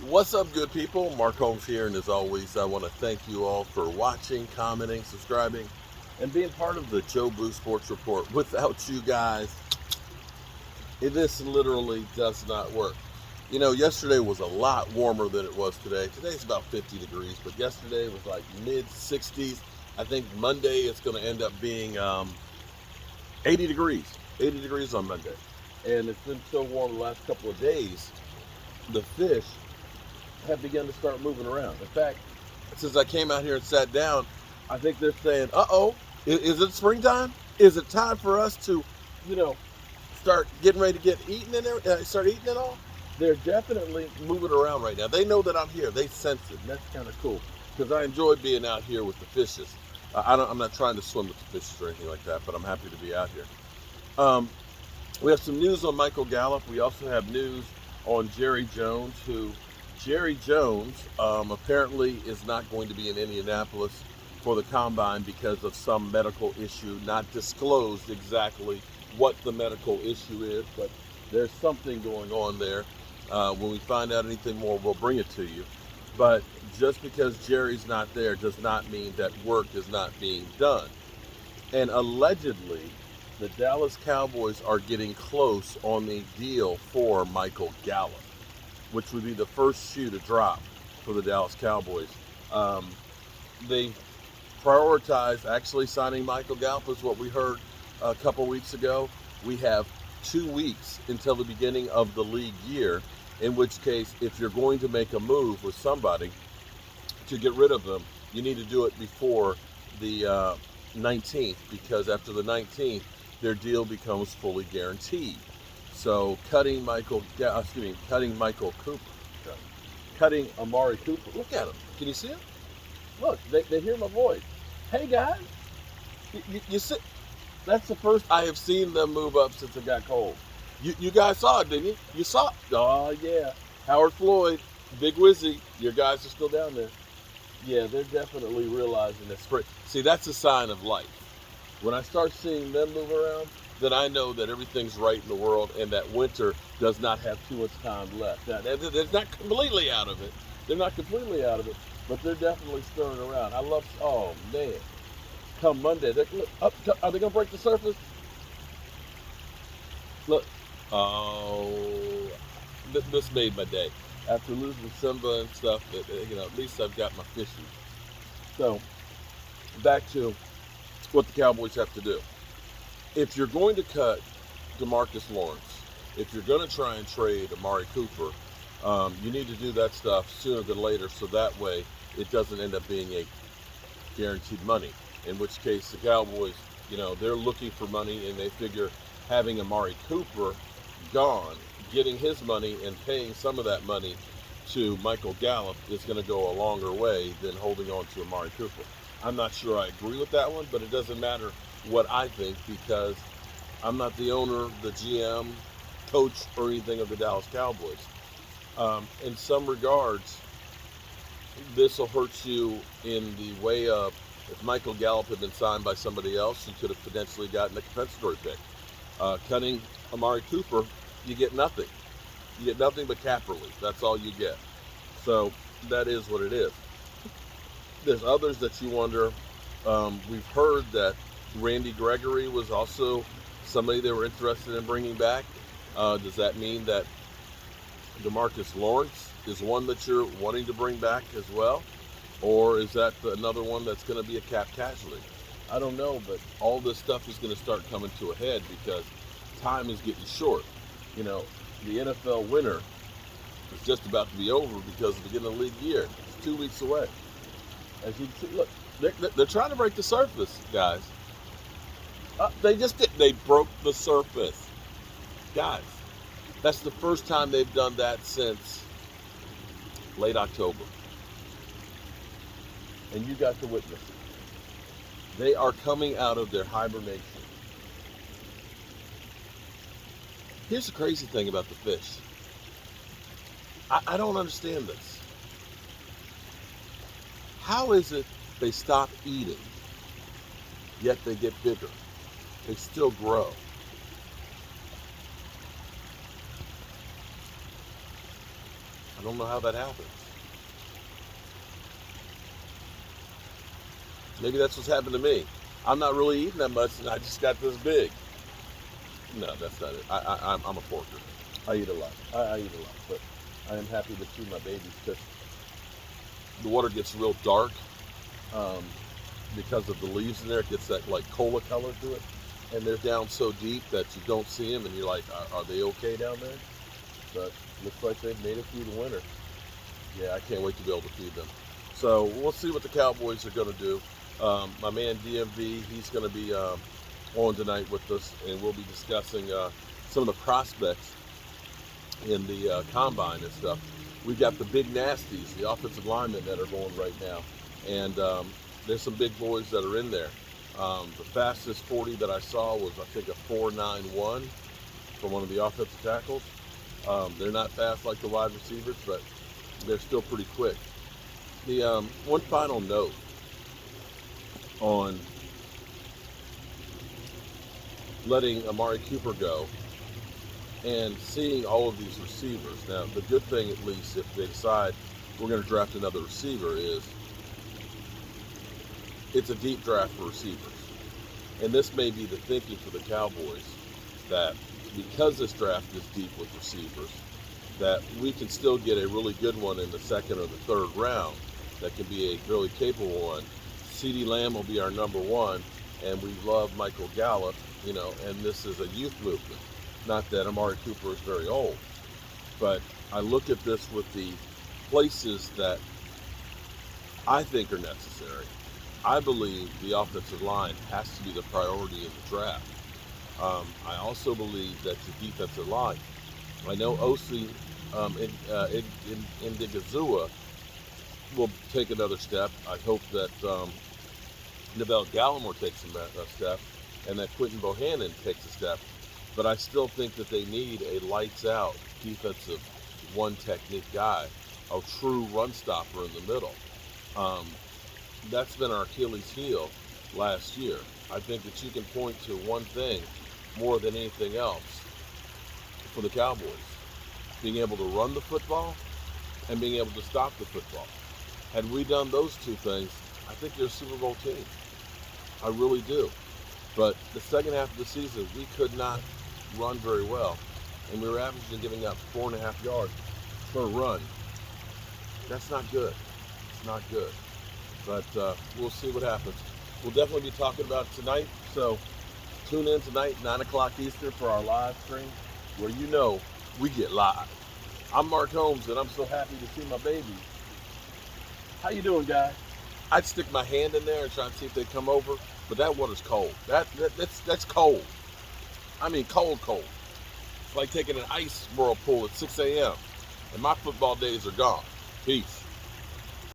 What's up, good people? Mark Holmes here, and as always, I want to thank you all for watching, commenting, subscribing, and being part of the Joe Blue Sports Report. Without you guys, this literally does not work. You know, yesterday was a lot warmer than it was today. Today's about 50 degrees, but yesterday was like mid 60s. I think Monday it's going to end up being 80 degrees. 80 degrees on Monday. And it's been so warm the last couple of days, the fish have begun to start moving around. In fact, since I came out here and sat down, I think they're saying, "Uh-oh, is it springtime? Is it time for us to, you know, start getting ready to get eaten and start eating it all?" They're definitely moving around right now. They know that I'm here. They sense it, and that's kind of cool because I enjoy being out here with the fishes. I'm not trying to swim with the fishes or anything like that, but I'm happy to be out here. Um, we have some news on Michael Gallop. We also have news on Jerry Jones, who Jerry Jones apparently is not going to be in Indianapolis for the combine because of some medical issue, not disclosed exactly what the medical issue is, but there's something going on there. When we find out anything more, we'll bring it to you. But just because Jerry's not there does not mean that work is not being done. And allegedly, the Dallas Cowboys are getting close on the deal for Michael Gallup, which would be the first shoe to drop for the Dallas Cowboys. Um, they prioritize actually signing Michael Gallup, is what we heard a couple weeks ago. We have 2 weeks until the beginning of the league year, in which case, if you're going to make a move with somebody to get rid of them, you need to do it before the 19th, because after the 19th, their deal becomes fully guaranteed. So cutting Michael Cooper, cutting Amari Cooper. Look at him. Can you see him? Look, they hear my voice. Hey guys, you see, that's the first I have seen them move up since it got cold. You guys saw it, didn't you? You saw it. Oh yeah, Howard Floyd, Big Wizzy, your guys are still down there. Yeah, they're definitely realizing that spring. See, that's a sign of life. When I start seeing them move around, then I know that everything's right in the world and that winter does not have too much time left. Now, they're not completely out of it. They're not completely out of it, but they're definitely stirring around. Oh man, come Monday, look, are they going to break the surface? Look, oh, this made my day. After losing Simba and stuff, at least I've got my fishies. So, back to what the Cowboys have to do. If you're going to cut DeMarcus Lawrence, if you're going to try and trade Amari Cooper, you need to do that stuff sooner than later, so that way it doesn't end up being a guaranteed money. In which case, the Cowboys, they're looking for money, and they figure having Amari Cooper gone, getting his money and paying some of that money to Michael Gallup is going to go a longer way than holding on to Amari Cooper. I'm not sure I agree with that one, but it doesn't matter what I think because I'm not the owner, the GM, coach, or anything of the Dallas Cowboys. In some regards, this will hurt you in the way of if Michael Gallup had been signed by somebody else, you could have potentially gotten a compensatory pick. Cutting Amari Cooper, you get nothing. You get nothing but cap relief. That's all you get. So that is what it is. There's others that you wonder. We've heard that Randy Gregory was also somebody they were interested in bringing back. Does that mean that DeMarcus Lawrence is one that you're wanting to bring back as well? Or is that another one that's going to be a cap casualty? I don't know, but all this stuff is going to start coming to a head because time is getting short. You know, the NFL winter is just about to be over because of the beginning of the league year. It's 2 weeks away. As you can see, look, they're trying to break the surface, guys. They just did. They broke the surface. Guys, that's the first time they've done that since late October. And you got to witness it. They are coming out of their hibernation. Here's the crazy thing about the fish. I don't understand this. How is it they stop eating, yet they get bigger? They still grow. I don't know how that happens. Maybe that's what's happened to me. I'm not really eating that much, and I just got this big. No, that's not it. I'm a porker. I eat a lot. I eat a lot, but I am happy to see my babies because the water gets real dark um, because of the leaves in there. It gets that like cola color to it, and they're down so deep that you don't see them, and you're like, are they okay down there? But looks like they've made it through the winter. Yeah, I can't wait to be able to feed them. So we'll see what the Cowboys are going to do. My man DMV, he's going to be on tonight with us, and we'll be discussing some of the prospects in the combine and stuff. We've got the big nasties, the offensive linemen that are going right now, and there's some big boys that are in there. The fastest 40 that I saw was, I think, a 4.91 from one of the offensive tackles. They're not fast like the wide receivers, but they're still pretty quick. The one final note on letting Amari Cooper go and seeing all of these receivers. Now, the good thing, at least, if they decide we're going to draft another receiver, is it's a deep draft for receivers. And this may be the thinking for the Cowboys, that because this draft is deep with receivers, that we can still get a really good one in the second or the third round that can be a really capable one. CeeDee Lamb will be our number one, and we love Michael Gallop, and this is a youth movement. Not that Amari Cooper is very old, but I look at this with the places that I think are necessary. I believe the offensive line has to be the priority in the draft. I also believe that the defensive line, I know Osi Indigazua will take another step. I hope that Neville Gallimore takes a step, and that Quentin Bohannon takes a step. But I still think that they need a lights-out defensive one technique guy, a true run stopper in the middle. That's been our Achilles heel last year. I think that you can point to one thing more than anything else for the Cowboys: being able to run the football and being able to stop the football. Had we done those two things, I think they're a Super Bowl team. I really do. But the second half of the season, we could not run very well, and we were averaging giving up 4.5 yards per run. That's not good. It's not good. But we'll see what happens. We'll definitely be talking about it tonight. So tune in tonight, 9 o'clock Eastern, for our live stream, where we get live. I'm Mark Holmes, and I'm so happy to see my babies. How you doing, guys? I'd stick my hand in there and try to see if they come over, but that water's cold. That's cold. I mean, cold. It's like taking an ice whirlpool at 6 a.m. And my football days are gone. Peace.